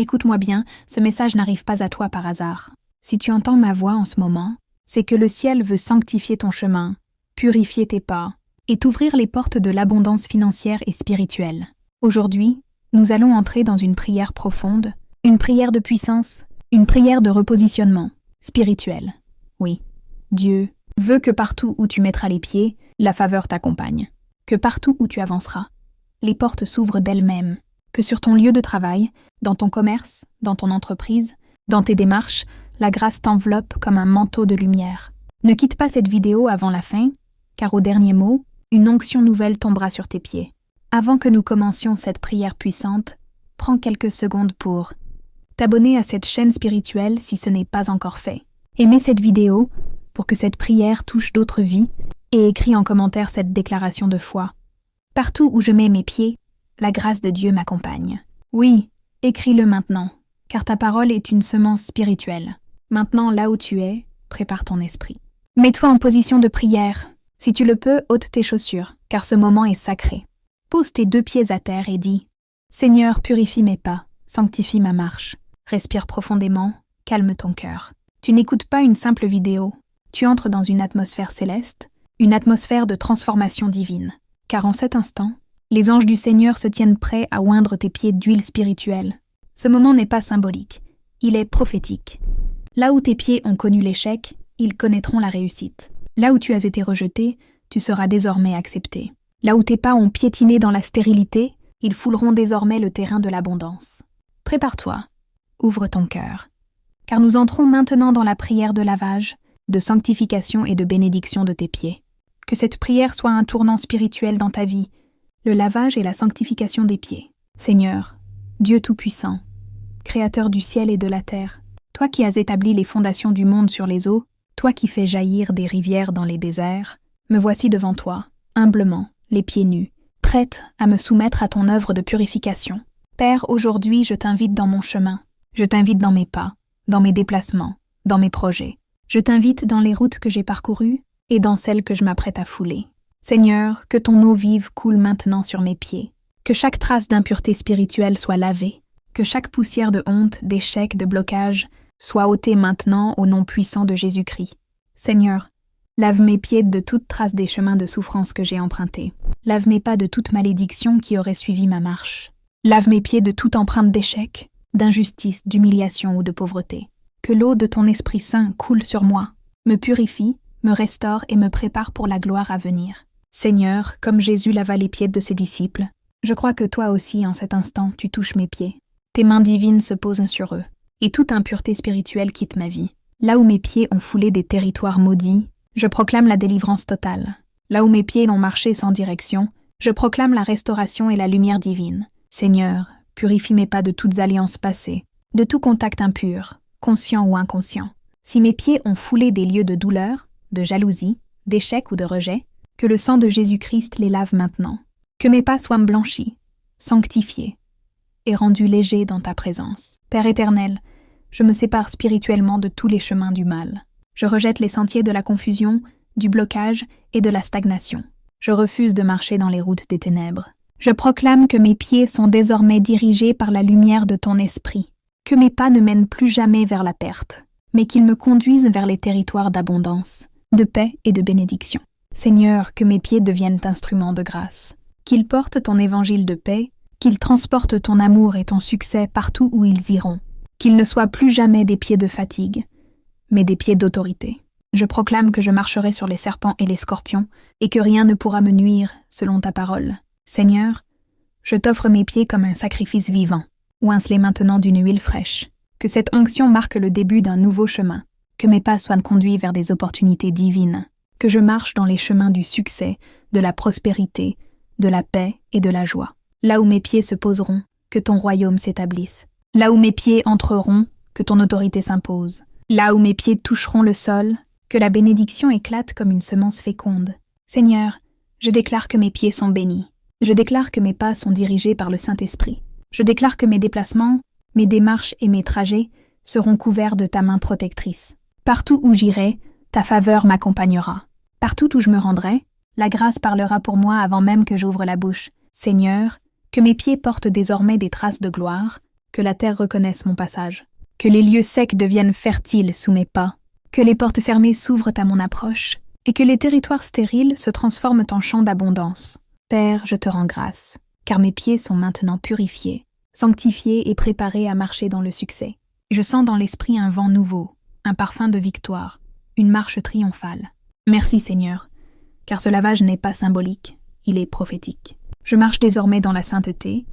Écoute-moi bien, ce message n'arrive pas à toi par hasard. Si tu entends ma voix en ce moment, c'est que le ciel veut sanctifier ton chemin, purifier tes pas et t'ouvrir les portes de l'abondance financière et spirituelle. Aujourd'hui, nous allons entrer dans une prière profonde, une prière de puissance, une prière de repositionnement spirituel. Oui, Dieu veut que partout où tu mettras les pieds, la faveur t'accompagne. Que partout où tu avanceras, les portes s'ouvrent d'elles-mêmes. Que sur ton lieu de travail, dans ton commerce, dans ton entreprise, dans tes démarches, la grâce t'enveloppe comme un manteau de lumière. Ne quitte pas cette vidéo avant la fin, car au dernier mot, une onction nouvelle tombera sur tes pieds. Avant que nous commencions cette prière puissante, prends quelques secondes pour t'abonner à cette chaîne spirituelle si ce n'est pas encore fait. Aimez cette vidéo pour que cette prière touche d'autres vies et écris en commentaire cette déclaration de foi. Partout où je mets mes pieds, la grâce de Dieu m'accompagne. Oui, écris-le maintenant, car ta parole est une semence spirituelle. Maintenant, là où tu es, prépare ton esprit. Mets-toi en position de prière. Si tu le peux, ôte tes chaussures, car ce moment est sacré. Pose tes 2 pieds à terre et dis « Seigneur, purifie mes pas, sanctifie ma marche. » Respire profondément, calme ton cœur. Tu n'écoutes pas une simple vidéo. Tu entres dans une atmosphère céleste, une atmosphère de transformation divine. Car en cet instant, les anges du Seigneur se tiennent prêts à oindre tes pieds d'huile spirituelle. Ce moment n'est pas symbolique, il est prophétique. Là où tes pieds ont connu l'échec, ils connaîtront la réussite. Là où tu as été rejeté, tu seras désormais accepté. Là où tes pas ont piétiné dans la stérilité, ils fouleront désormais le terrain de l'abondance. Prépare-toi, ouvre ton cœur. Car nous entrons maintenant dans la prière de lavage, de sanctification et de bénédiction de tes pieds. Que cette prière soit un tournant spirituel dans ta vie, le lavage et la sanctification des pieds. Seigneur, Dieu Tout-Puissant, Créateur du ciel et de la terre, toi qui as établi les fondations du monde sur les eaux, toi qui fais jaillir des rivières dans les déserts, me voici devant toi, humblement, les pieds nus, prête à me soumettre à ton œuvre de purification. Père, aujourd'hui je t'invite dans mon chemin, je t'invite dans mes pas, dans mes déplacements, dans mes projets. Je t'invite dans les routes que j'ai parcourues et dans celles que je m'apprête à fouler. Seigneur, que ton eau vive coule maintenant sur mes pieds, que chaque trace d'impureté spirituelle soit lavée, que chaque poussière de honte, d'échec, de blocage soit ôtée maintenant au nom puissant de Jésus-Christ. Seigneur, lave mes pieds de toute trace des chemins de souffrance que j'ai empruntés. Lave mes pas de toute malédiction qui aurait suivi ma marche. Lave mes pieds de toute empreinte d'échec, d'injustice, d'humiliation ou de pauvreté. Que l'eau de ton Esprit Saint coule sur moi, me purifie, me restaure et me prépare pour la gloire à venir. Seigneur, comme Jésus lava les pieds de ses disciples, je crois que toi aussi, en cet instant, tu touches mes pieds. Tes mains divines se posent sur eux, et toute impureté spirituelle quitte ma vie. Là où mes pieds ont foulé des territoires maudits, je proclame la délivrance totale. Là où mes pieds l'ont marché sans direction, je proclame la restauration et la lumière divine. Seigneur, purifie mes pas de toutes alliances passées, de tout contact impur, conscient ou inconscient. Si mes pieds ont foulé des lieux de douleur, de jalousie, d'échec ou de rejet, que le sang de Jésus-Christ les lave maintenant. Que mes pas soient blanchis, sanctifiés et rendus légers dans ta présence. Père éternel, je me sépare spirituellement de tous les chemins du mal. Je rejette les sentiers de la confusion, du blocage et de la stagnation. Je refuse de marcher dans les routes des ténèbres. Je proclame que mes pieds sont désormais dirigés par la lumière de ton esprit, que mes pas ne mènent plus jamais vers la perte, mais qu'ils me conduisent vers les territoires d'abondance, de paix et de bénédiction. Seigneur, que mes pieds deviennent instruments de grâce, qu'ils portent ton évangile de paix, qu'ils transportent ton amour et ton succès partout où ils iront, qu'ils ne soient plus jamais des pieds de fatigue, mais des pieds d'autorité. Je proclame que je marcherai sur les serpents et les scorpions, et que rien ne pourra me nuire, selon ta parole. Seigneur, je t'offre mes pieds comme un sacrifice vivant, oince-les maintenant d'une huile fraîche. Que cette onction marque le début d'un nouveau chemin, que mes pas soient conduits vers des opportunités divines, que je marche dans les chemins du succès, de la prospérité, de la paix et de la joie. Là où mes pieds se poseront, que ton royaume s'établisse. Là où mes pieds entreront, que ton autorité s'impose. Là où mes pieds toucheront le sol, que la bénédiction éclate comme une semence féconde. Seigneur, je déclare que mes pieds sont bénis. Je déclare que mes pas sont dirigés par le Saint-Esprit. Je déclare que mes déplacements, mes démarches et mes trajets seront couverts de ta main protectrice. Partout où j'irai, ta faveur m'accompagnera. Partout où je me rendrai, la grâce parlera pour moi avant même que j'ouvre la bouche. Seigneur, que mes pieds portent désormais des traces de gloire, Que la terre reconnaisse mon passage. Que les lieux secs deviennent fertiles sous mes pas. Que les portes fermées s'ouvrent à mon approche. Et que les territoires stériles se transforment en champs d'abondance. Père, je te rends grâce, car mes pieds sont maintenant purifiés, sanctifiés et préparés à marcher dans le succès. Je sens dans l'esprit un vent nouveau, un parfum de victoire, une marche triomphale. Merci Seigneur, car ce lavage n'est pas symbolique, il est prophétique. Je marche désormais dans la sainteté,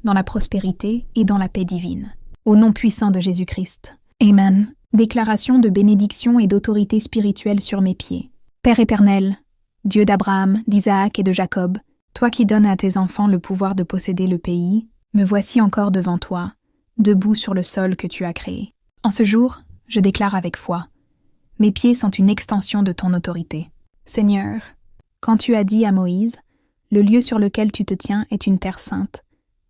dans la prospérité et dans la paix divine. Au nom puissant de Jésus-Christ. Amen. Déclaration de bénédiction et d'autorité spirituelle sur mes pieds. Père éternel, Dieu d'Abraham, d'Isaac et de Jacob, toi qui donnes à tes enfants le pouvoir de posséder le pays, me voici encore devant toi, debout sur le sol que tu as créé. En ce jour, je déclare avec foi, mes pieds sont une extension de ton autorité. Seigneur, quand tu as dit à Moïse, le lieu sur lequel tu te tiens est une terre sainte,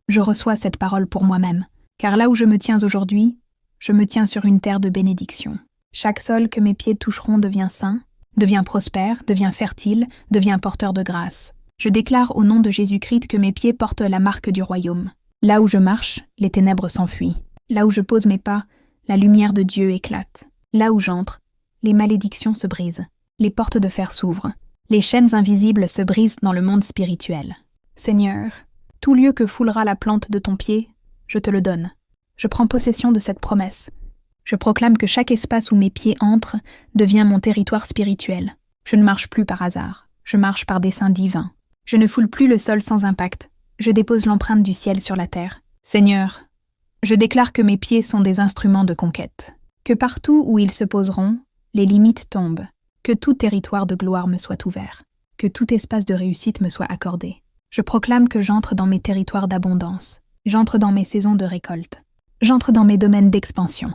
je reçois cette parole pour moi-même, car là où je me tiens aujourd'hui, je me tiens sur une terre de bénédiction. Chaque sol que mes pieds toucheront devient saint, devient prospère, devient fertile, devient porteur de grâce. Je déclare au nom de Jésus-Christ que mes pieds portent la marque du royaume. Là où je marche, les ténèbres s'enfuient. Là où je pose mes pas, la lumière de Dieu éclate. Là où j'entre, les malédictions se brisent. Les portes de fer s'ouvrent. Les chaînes invisibles se brisent dans le monde spirituel. Seigneur, tout lieu que foulera la plante de ton pied, je te le donne. Je prends possession de cette promesse. Je proclame que chaque espace où mes pieds entrent devient mon territoire spirituel. Je ne marche plus par hasard. Je marche par dessein divin. Je ne foule plus le sol sans impact. Je dépose l'empreinte du ciel sur la terre. Seigneur, je déclare que mes pieds sont des instruments de conquête. Que partout où ils se poseront, les limites tombent. Que tout territoire de gloire me soit ouvert. Que tout espace de réussite me soit accordé. Je proclame que j'entre dans mes territoires d'abondance. J'entre dans mes saisons de récolte. J'entre dans mes domaines d'expansion.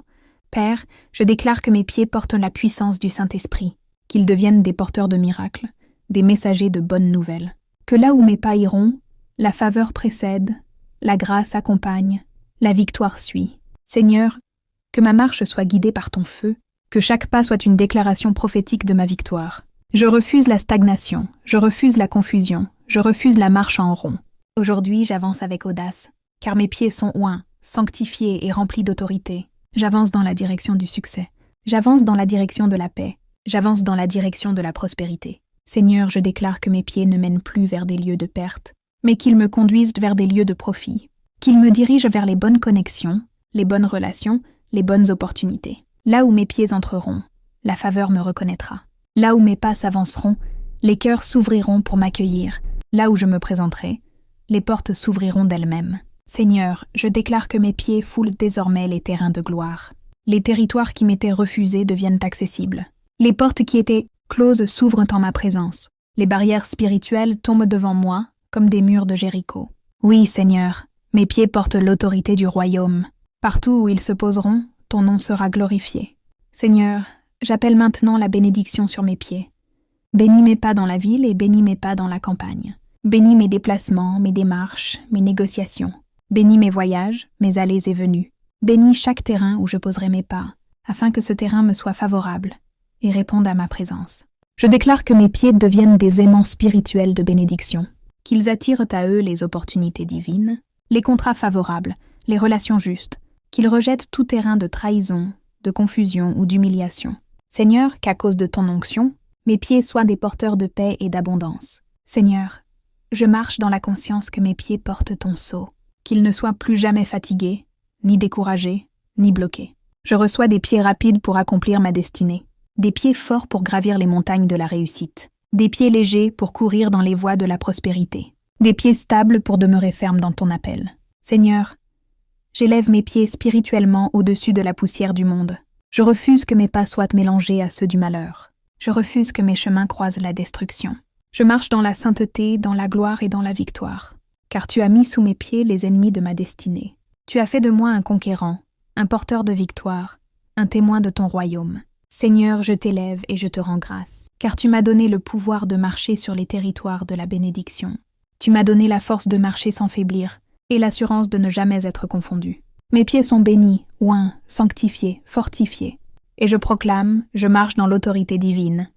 Père, je déclare que mes pieds portent la puissance du Saint-Esprit. Qu'ils deviennent des porteurs de miracles, des messagers de bonnes nouvelles. Que là où mes pas iront, la faveur précède, la grâce accompagne, la victoire suit. Seigneur, que ma marche soit guidée par ton feu, que chaque pas soit une déclaration prophétique de ma victoire. Je refuse la stagnation, je refuse la confusion, je refuse la marche en rond. Aujourd'hui, j'avance avec audace, car mes pieds sont oints, sanctifiés et remplis d'autorité. J'avance dans la direction du succès. J'avance dans la direction de la paix. J'avance dans la direction de la prospérité. Seigneur, je déclare que mes pieds ne mènent plus vers des lieux de perte, mais qu'ils me conduisent vers des lieux de profit, qu'ils me dirigent vers les bonnes connexions, les bonnes relations, les bonnes opportunités. Là où mes pieds entreront, la faveur me reconnaîtra. Là où mes pas s'avanceront, les cœurs s'ouvriront pour m'accueillir. Là où je me présenterai, les portes s'ouvriront d'elles-mêmes. Seigneur, je déclare que mes pieds foulent désormais les terrains de gloire. Les territoires qui m'étaient refusés deviennent accessibles. Les portes qui étaient closes s'ouvrent en ma présence. Les barrières spirituelles tombent devant moi, comme des murs de Jéricho. Oui, Seigneur, mes pieds portent l'autorité du royaume. Partout où ils se poseront, ton nom sera glorifié. Seigneur, j'appelle maintenant la bénédiction sur mes pieds. Bénis mes pas dans la ville et bénis mes pas dans la campagne. Bénis mes déplacements, mes démarches, mes négociations. Bénis mes voyages, mes allées et venues. Bénis chaque terrain où je poserai mes pas, afin que ce terrain me soit favorable et réponde à ma présence. Je déclare que mes pieds deviennent des aimants spirituels de bénédiction, qu'ils attirent à eux les opportunités divines, les contrats favorables, les relations justes, qu'ils rejettent tout terrain de trahison, de confusion ou d'humiliation. Seigneur, qu'à cause de ton onction, mes pieds soient des porteurs de paix et d'abondance. Seigneur, je marche dans la conscience que mes pieds portent ton sceau, qu'ils ne soient plus jamais fatigués, ni découragés, ni bloqués. Je reçois des pieds rapides pour accomplir ma destinée, des pieds forts pour gravir les montagnes de la réussite, des pieds légers pour courir dans les voies de la prospérité, des pieds stables pour demeurer ferme dans ton appel. Seigneur, j'élève mes pieds spirituellement au-dessus de la poussière du monde. Je refuse que mes pas soient mélangés à ceux du malheur. Je refuse que mes chemins croisent la destruction. Je marche dans la sainteté, dans la gloire et dans la victoire, car tu as mis sous mes pieds les ennemis de ma destinée. Tu as fait de moi un conquérant, un porteur de victoire, un témoin de ton royaume. Seigneur, je t'élève et je te rends grâce, car tu m'as donné le pouvoir de marcher sur les territoires de la bénédiction. Tu m'as donné la force de marcher sans faiblir et l'assurance de ne jamais être confondu. Mes pieds sont bénis, oints, sanctifiés, fortifiés. Et je proclame, je marche dans l'autorité divine.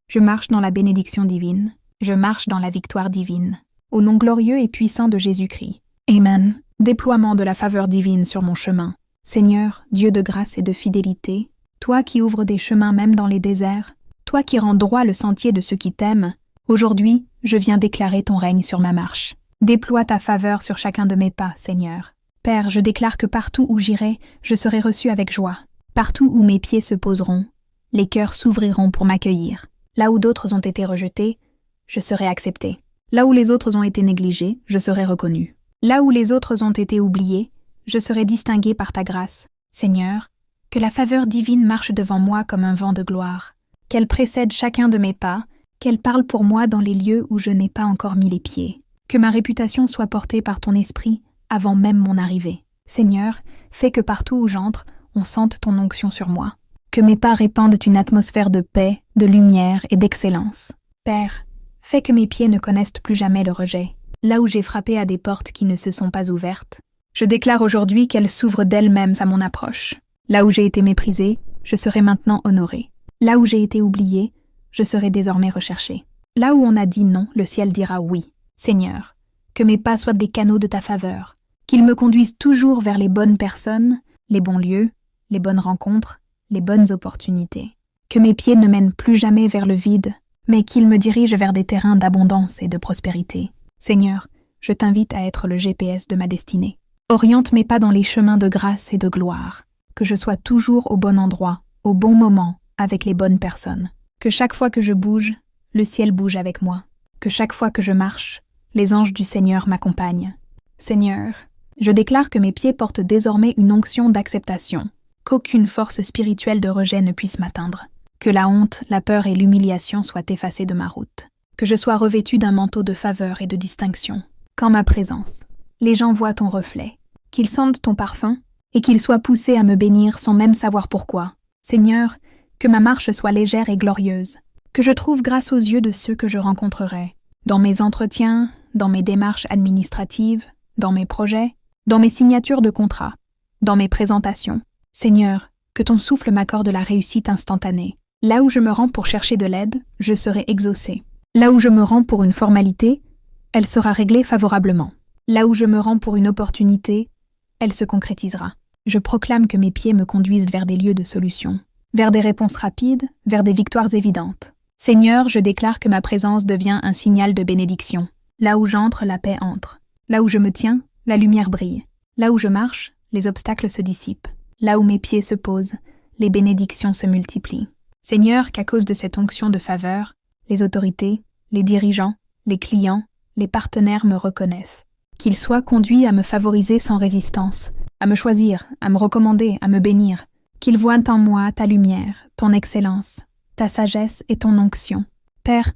Je marche dans la bénédiction divine. Je marche dans la victoire divine. Au nom glorieux et puissant de Jésus-Christ. Amen. Déploiement de la faveur divine sur mon chemin. Seigneur, Dieu de grâce et de fidélité, toi qui ouvres des chemins même dans les déserts, toi qui rends droit le sentier de ceux qui t'aiment, aujourd'hui, je viens déclarer ton règne sur ma marche. Déploie ta faveur sur chacun de mes pas, Seigneur. Père, je déclare que partout où j'irai, je serai reçu avec joie. Partout où mes pieds se poseront, les cœurs s'ouvriront pour m'accueillir. Là où d'autres ont été rejetés, je serai accepté. Là où les autres ont été négligés, je serai reconnu. Là où les autres ont été oubliés, je serai distingué par ta grâce. Seigneur, que la faveur divine marche devant moi comme un vent de gloire, qu'elle précède chacun de mes pas, qu'elle parle pour moi dans les lieux où je n'ai pas encore mis les pieds, que ma réputation soit portée par ton esprit avant même mon arrivée. Seigneur, fais que partout où j'entre, on sente ton onction sur moi, que mes pas répandent une atmosphère de paix, de lumière et d'excellence. Père, fais que mes pieds ne connaissent plus jamais le rejet. Là où j'ai frappé à des portes qui ne se sont pas ouvertes, je déclare aujourd'hui qu'elles s'ouvrent d'elles-mêmes à mon approche. Là où j'ai été méprisé, je serai maintenant honoré. Là où j'ai été oublié, je serai désormais recherché. Là où on a dit non, le ciel dira oui. Seigneur, que mes pas soient des canaux de ta faveur, qu'ils me conduisent toujours vers les bonnes personnes, les bons lieux, les bonnes rencontres, les bonnes opportunités. Que mes pieds ne mènent plus jamais vers le vide, mais qu'ils me dirigent vers des terrains d'abondance et de prospérité. Seigneur, je t'invite à être le GPS de ma destinée. Oriente mes pas dans les chemins de grâce et de gloire. Que je sois toujours au bon endroit, au bon moment, avec les bonnes personnes. Que chaque fois que je bouge, le ciel bouge avec moi. Que chaque fois que je marche, les anges du Seigneur m'accompagnent. Seigneur, je déclare que mes pieds portent désormais une onction d'acceptation, qu'aucune force spirituelle de rejet ne puisse m'atteindre. Que la honte, la peur et l'humiliation soient effacées de ma route. Que je sois revêtu d'un manteau de faveur et de distinction. Qu'en ma présence, les gens voient ton reflet, qu'ils sentent ton parfum et qu'ils soient poussés à me bénir sans même savoir pourquoi. Seigneur, que ma marche soit légère et glorieuse, que je trouve grâce aux yeux de ceux que je rencontrerai, dans mes entretiens, dans mes démarches administratives, dans mes projets, dans mes signatures de contrats, dans mes présentations. Seigneur, que ton souffle m'accorde la réussite instantanée. Là où je me rends pour chercher de l'aide, je serai exaucé. Là où je me rends pour une formalité, elle sera réglée favorablement. Là où je me rends pour une opportunité, elle se concrétisera. Je proclame que mes pieds me conduisent vers des lieux de solution, vers des réponses rapides, vers des victoires évidentes. Seigneur, je déclare que ma présence devient un signal de bénédiction. Là où j'entre, la paix entre. Là où je me tiens, la lumière brille. Là où je marche, les obstacles se dissipent. Là où mes pieds se posent, les bénédictions se multiplient. Seigneur, qu'à cause de cette onction de faveur, les autorités, les dirigeants, les clients, les partenaires me reconnaissent. Qu'ils soient conduits à me favoriser sans résistance, à me choisir, à me recommander, à me bénir. Qu'ils voient en moi ta lumière, ton excellence, ta sagesse et ton onction. Père,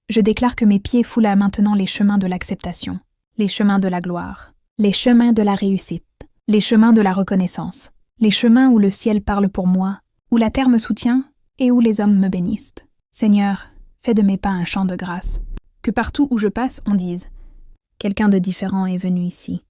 je déclare que mes pieds foulent maintenant les chemins de l'acceptation, les chemins de la gloire, les chemins de la réussite, les chemins de la reconnaissance, les chemins où le ciel parle pour moi, où la terre me soutient et où les hommes me bénissent. Seigneur, fais de mes pas un chant de grâce. Que partout où je passe, on dise « Quelqu'un de différent est venu ici ».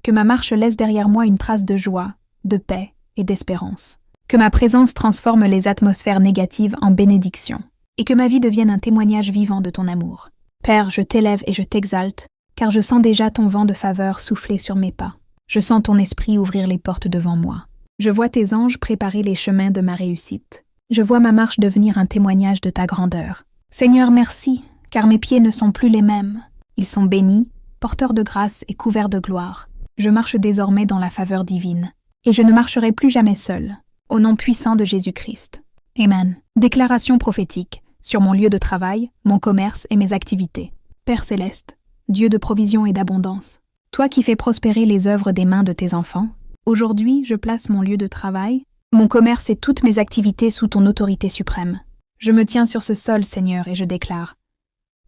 Que ma marche laisse derrière moi une trace de joie, de paix et d'espérance. Que ma présence transforme les atmosphères négatives en bénédictions. Et que ma vie devienne un témoignage vivant de ton amour. Père, je t'élève et je t'exalte, car je sens déjà ton vent de faveur souffler sur mes pas. Je sens ton esprit ouvrir les portes devant moi. Je vois tes anges préparer les chemins de ma réussite. Je vois ma marche devenir un témoignage de ta grandeur. Seigneur, merci, car mes pieds ne sont plus les mêmes. Ils sont bénis, porteurs de grâce et couverts de gloire. Je marche désormais dans la faveur divine. Et je ne marcherai plus jamais seul. Au nom puissant de Jésus-Christ. Amen. Déclaration prophétique sur mon lieu de travail, mon commerce et mes activités. Père céleste, Dieu de provision et d'abondance, toi qui fais prospérer les œuvres des mains de tes enfants, aujourd'hui je place mon lieu de travail, mon commerce et toutes mes activités sous ton autorité suprême. Je me tiens sur ce sol, Seigneur, et je déclare.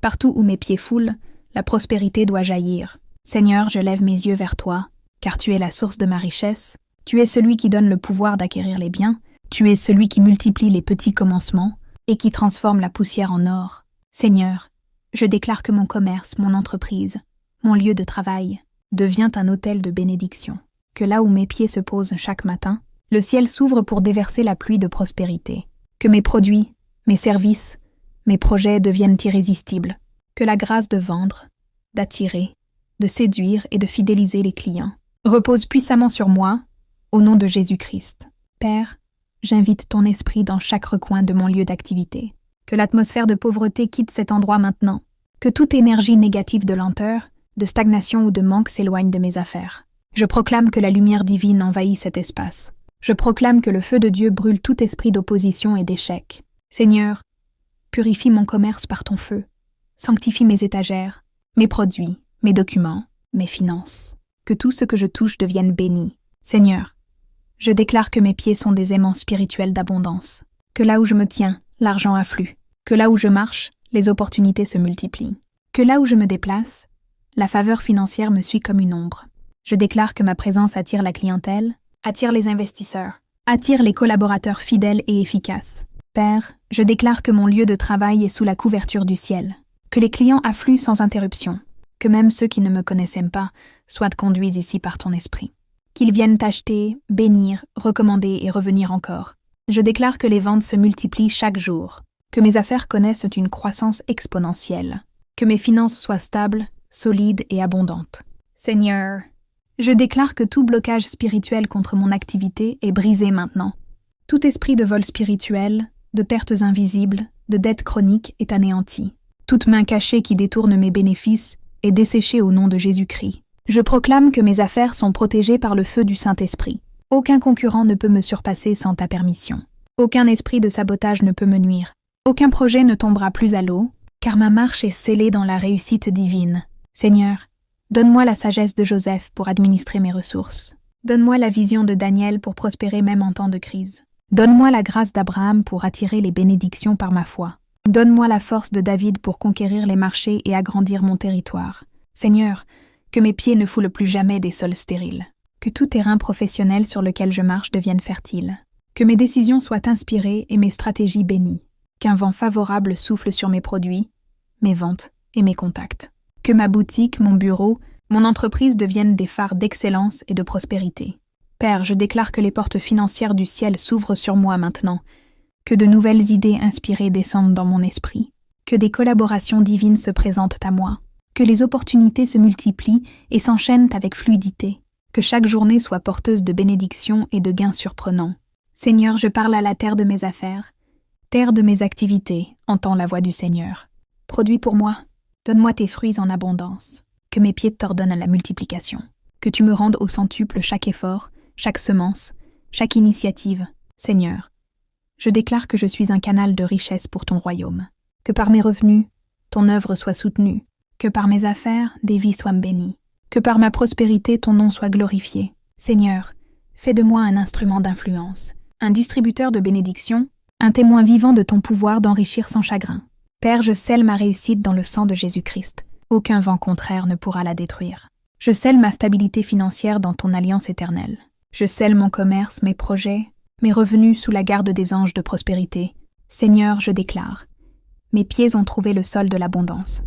Partout où mes pieds foulent, la prospérité doit jaillir. Seigneur, je lève mes yeux vers toi, car tu es la source de ma richesse, tu es celui qui donne le pouvoir d'acquérir les biens, tu es celui qui multiplie les petits commencements et qui transforme la poussière en or. Seigneur, je déclare que mon commerce, mon entreprise, mon lieu de travail devient un autel de bénédiction, que là où mes pieds se posent chaque matin, le ciel s'ouvre pour déverser la pluie de prospérité, que mes produits, mes services, mes projets deviennent irrésistibles, que la grâce de vendre, d'attirer, de séduire et de fidéliser les clients repose puissamment sur moi, au nom de Jésus-Christ. Père, j'invite ton esprit dans chaque recoin de mon lieu d'activité. Que l'atmosphère de pauvreté quitte cet endroit maintenant. Que toute énergie négative de lenteur, de stagnation ou de manque s'éloigne de mes affaires. Je proclame que la lumière divine envahit cet espace. Je proclame que le feu de Dieu brûle tout esprit d'opposition et d'échec. Seigneur, purifie mon commerce par ton feu. Sanctifie mes étagères, mes produits, mes documents, mes finances. Que tout ce que je touche devienne béni. Seigneur, je déclare que mes pieds sont des aimants spirituels d'abondance. Que là où je me tiens, l'argent afflue. Que là où je marche, les opportunités se multiplient. Que là où je me déplace, la faveur financière me suit comme une ombre. Je déclare que ma présence attire la clientèle, attire les investisseurs, attire les collaborateurs fidèles et efficaces. Père, je déclare que mon lieu de travail est sous la couverture du ciel, que les clients affluent sans interruption, que même ceux qui ne me connaissaient pas soient conduits ici par ton esprit. Qu'ils viennent acheter, bénir, recommander et revenir encore. Je déclare que les ventes se multiplient chaque jour, que mes affaires connaissent une croissance exponentielle, que mes finances soient stables, solides et abondantes. Seigneur, je déclare que tout blocage spirituel contre mon activité est brisé maintenant. Tout esprit de vol spirituel, de pertes invisibles, de dettes chroniques est anéanti. Toute main cachée qui détourne mes bénéfices est desséchée au nom de Jésus-Christ. Je proclame que mes affaires sont protégées par le feu du Saint-Esprit. Aucun concurrent ne peut me surpasser sans ta permission. Aucun esprit de sabotage ne peut me nuire. Aucun projet ne tombera plus à l'eau, car ma marche est scellée dans la réussite divine. Seigneur, donne-moi la sagesse de Joseph pour administrer mes ressources. Donne-moi la vision de Daniel pour prospérer même en temps de crise. Donne-moi la grâce d'Abraham pour attirer les bénédictions par ma foi. Donne-moi la force de David pour conquérir les marchés et agrandir mon territoire. Seigneur, que mes pieds ne foulent plus jamais des sols stériles. Que tout terrain professionnel sur lequel je marche devienne fertile. Que mes décisions soient inspirées et mes stratégies bénies. Qu'un vent favorable souffle sur mes produits, mes ventes et mes contacts. Que ma boutique, mon bureau, mon entreprise deviennent des phares d'excellence et de prospérité. Père, je déclare que les portes financières du ciel s'ouvrent sur moi maintenant, que de nouvelles idées inspirées descendent dans mon esprit, que des collaborations divines se présentent à moi, que les opportunités se multiplient et s'enchaînent avec fluidité, que chaque journée soit porteuse de bénédictions et de gains surprenants. Seigneur, je parle à la terre de mes affaires, terre de mes activités, entends la voix du Seigneur. Produis pour moi, donne-moi tes fruits en abondance, que mes pieds t'ordonnent à la multiplication, que tu me rendes au centuple chaque effort, chaque semence, chaque initiative. Seigneur, je déclare que je suis un canal de richesse pour ton royaume, que par mes revenus, ton œuvre soit soutenue, que par mes affaires, des vies soient bénies, que par ma prospérité, ton nom soit glorifié. Seigneur, fais de moi un instrument d'influence, un distributeur de bénédictions, un témoin vivant de ton pouvoir d'enrichir sans chagrin. Père, je scelle ma réussite dans le sang de Jésus-Christ. Aucun vent contraire ne pourra la détruire. Je scelle ma stabilité financière dans ton alliance éternelle. Je scelle mon commerce, mes projets, mes revenus sous la garde des anges de prospérité. Seigneur, je déclare, mes pieds ont trouvé le sol de l'abondance.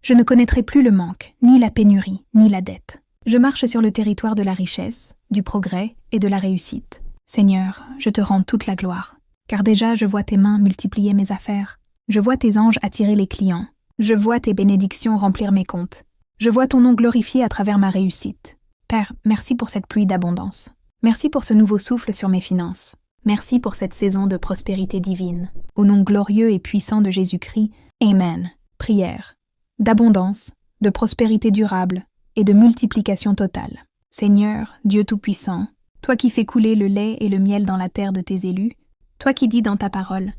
Je ne connaîtrai plus le manque, ni la pénurie, ni la dette. Je marche sur le territoire de la richesse, du progrès et de la réussite. Seigneur, je te rends toute la gloire, car déjà je vois tes mains multiplier mes affaires. Je vois tes anges attirer les clients. Je vois tes bénédictions remplir mes comptes. Je vois ton nom glorifié à travers ma réussite. Père, merci pour cette pluie d'abondance. Merci pour ce nouveau souffle sur mes finances. Merci pour cette saison de prospérité divine. Au nom glorieux et puissant de Jésus-Christ, Amen. Prière. D'abondance, de prospérité durable et de multiplication totale. Seigneur, Dieu Tout-Puissant, toi qui fais couler le lait et le miel dans la terre de tes élus, toi qui dis dans ta parole,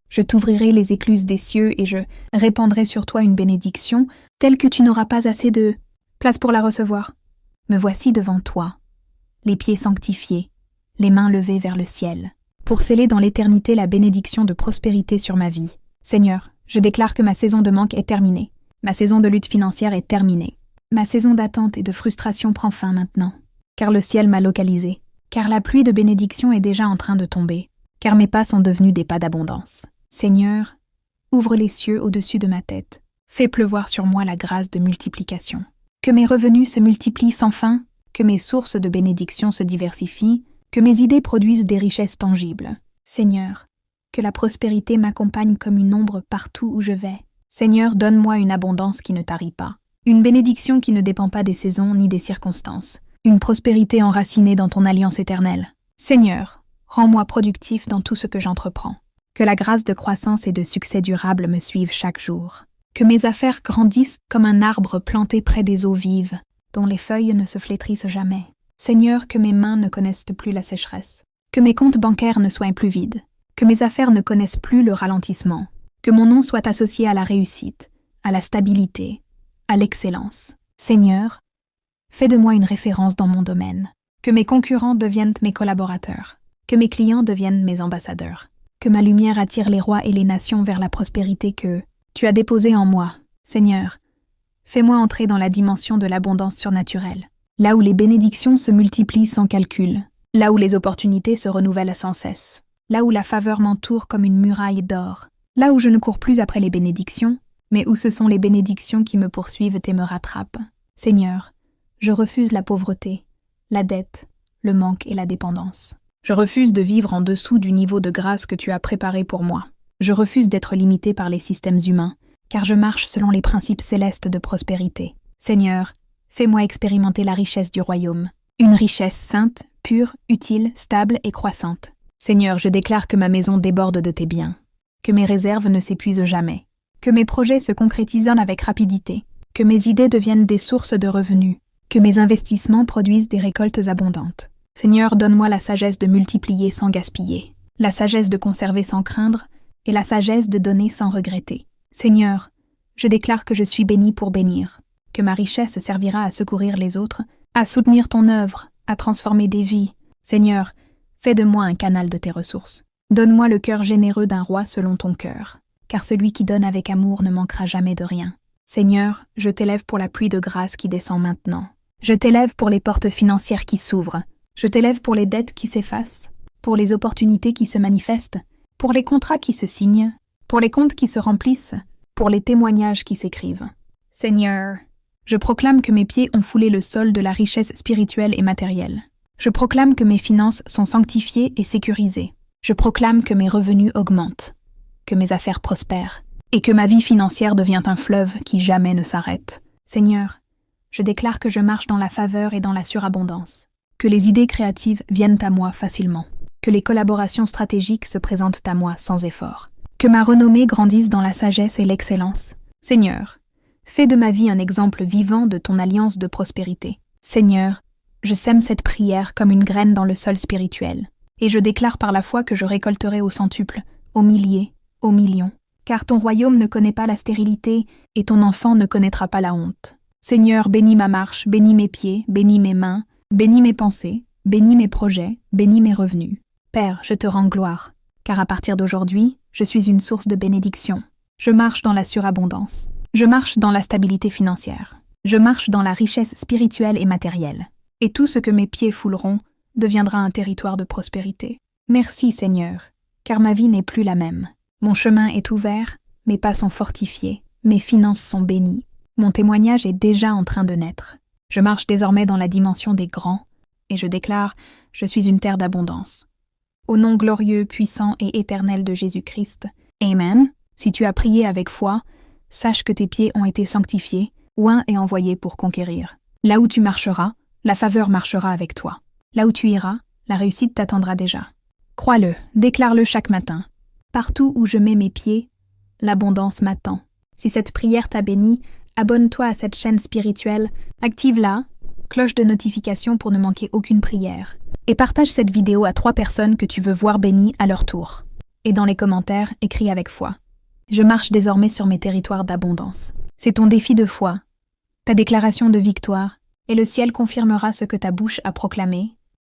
je t'ouvrirai les écluses des cieux et je répandrai sur toi une bénédiction telle que tu n'auras pas assez de place pour la recevoir. Me voici devant toi, les pieds sanctifiés, les mains levées vers le ciel, pour sceller dans l'éternité la bénédiction de prospérité sur ma vie. Seigneur, je déclare que ma saison de manque est terminée. Ma saison de lutte financière est terminée. Ma saison d'attente et de frustration prend fin maintenant, car le ciel m'a localisé, car la pluie de bénédiction est déjà en train de tomber, car mes pas sont devenus des pas d'abondance. Seigneur, ouvre les cieux au-dessus de ma tête. Fais pleuvoir sur moi la grâce de multiplication. Que mes revenus se multiplient sans fin, que mes sources de bénédiction se diversifient, que mes idées produisent des richesses tangibles. Seigneur, que la prospérité m'accompagne comme une ombre partout où je vais. Seigneur, donne-moi une abondance qui ne tarit pas, une bénédiction qui ne dépend pas des saisons ni des circonstances, une prospérité enracinée dans ton alliance éternelle. Seigneur, rends-moi productif dans tout ce que j'entreprends. Que la grâce de croissance et de succès durable me suive chaque jour. Que mes affaires grandissent comme un arbre planté près des eaux vives, dont les feuilles ne se flétrissent jamais. Seigneur, que mes mains ne connaissent plus la sécheresse. Que mes comptes bancaires ne soient plus vides. Que mes affaires ne connaissent plus le ralentissement. Que mon nom soit associé à la réussite, à la stabilité, à l'excellence. Seigneur, fais de moi une référence dans mon domaine. Que mes concurrents deviennent mes collaborateurs. Que mes clients deviennent mes ambassadeurs. Que ma lumière attire les rois et les nations vers la prospérité que tu as déposée en moi. Seigneur, fais-moi entrer dans la dimension de l'abondance surnaturelle, là où les bénédictions se multiplient sans calcul, là où les opportunités se renouvellent sans cesse, là où la faveur m'entoure comme une muraille d'or, là où je ne cours plus après les bénédictions, mais où ce sont les bénédictions qui me poursuivent et me rattrapent. Seigneur, je refuse la pauvreté, la dette, le manque et la dépendance. Je refuse de vivre en dessous du niveau de grâce que tu as préparé pour moi. Je refuse d'être limité par les systèmes humains, car je marche selon les principes célestes de prospérité. Seigneur, fais-moi expérimenter la richesse du royaume, une richesse sainte, pure, utile, stable et croissante. Seigneur, je déclare que ma maison déborde de tes biens, que mes réserves ne s'épuisent jamais, que mes projets se concrétisent avec rapidité, que mes idées deviennent des sources de revenus, que mes investissements produisent des récoltes abondantes. Seigneur, donne-moi la sagesse de multiplier sans gaspiller, la sagesse de conserver sans craindre et la sagesse de donner sans regretter. Seigneur, je déclare que je suis béni pour bénir, que ma richesse servira à secourir les autres, à soutenir ton œuvre, à transformer des vies. Seigneur, fais de moi un canal de tes ressources. Donne-moi le cœur généreux d'un roi selon ton cœur, car celui qui donne avec amour ne manquera jamais de rien. Seigneur, je t'élève pour la pluie de grâce qui descend maintenant. Je t'élève pour les portes financières qui s'ouvrent. Je t'élève pour les dettes qui s'effacent, pour les opportunités qui se manifestent, pour les contrats qui se signent, pour les comptes qui se remplissent, pour les témoignages qui s'écrivent. Seigneur, je proclame que mes pieds ont foulé le sol de la richesse spirituelle et matérielle. Je proclame que mes finances sont sanctifiées et sécurisées. Je proclame que mes revenus augmentent, que mes affaires prospèrent, et que ma vie financière devient un fleuve qui jamais ne s'arrête. Seigneur, je déclare que je marche dans la faveur et dans la surabondance. Que les idées créatives viennent à moi facilement, que les collaborations stratégiques se présentent à moi sans effort, que ma renommée grandisse dans la sagesse et l'excellence. Seigneur, fais de ma vie un exemple vivant de ton alliance de prospérité. Seigneur, je sème cette prière comme une graine dans le sol spirituel, et je déclare par la foi que je récolterai au centuple, aux milliers, aux millions, car ton royaume ne connaît pas la stérilité et ton enfant ne connaîtra pas la honte. Seigneur, bénis ma marche, bénis mes pieds, bénis mes mains, bénis mes pensées, bénis mes projets, bénis mes revenus. Père, je te rends gloire, car à partir d'aujourd'hui, je suis une source de bénédiction. Je marche dans la surabondance. Je marche dans la stabilité financière. Je marche dans la richesse spirituelle et matérielle. Et tout ce que mes pieds fouleront deviendra un territoire de prospérité. Merci, Seigneur, car ma vie n'est plus la même. Mon chemin est ouvert, mes pas sont fortifiés, mes finances sont bénies. Mon témoignage est déjà en train de naître. Je marche désormais dans la dimension des grands, et je déclare, je suis une terre d'abondance. Au nom glorieux, puissant et éternel de Jésus-Christ. Amen. Si tu as prié avec foi, sache que tes pieds ont été sanctifiés, oint et envoyé pour conquérir. Là où tu marcheras, la faveur marchera avec toi. Là où tu iras, la réussite t'attendra déjà. Crois-le, déclare-le chaque matin. Partout où je mets mes pieds, l'abondance m'attend. Si cette prière t'a béni, abonne-toi à cette chaîne spirituelle, active-la, cloche de notification pour ne manquer aucune prière, et partage cette vidéo à 3 personnes que tu veux voir bénies à leur tour. Et dans les commentaires, écris avec foi. Je marche désormais sur mes territoires d'abondance. C'est ton défi de foi, ta déclaration de victoire, et le ciel confirmera ce que ta bouche a proclamé,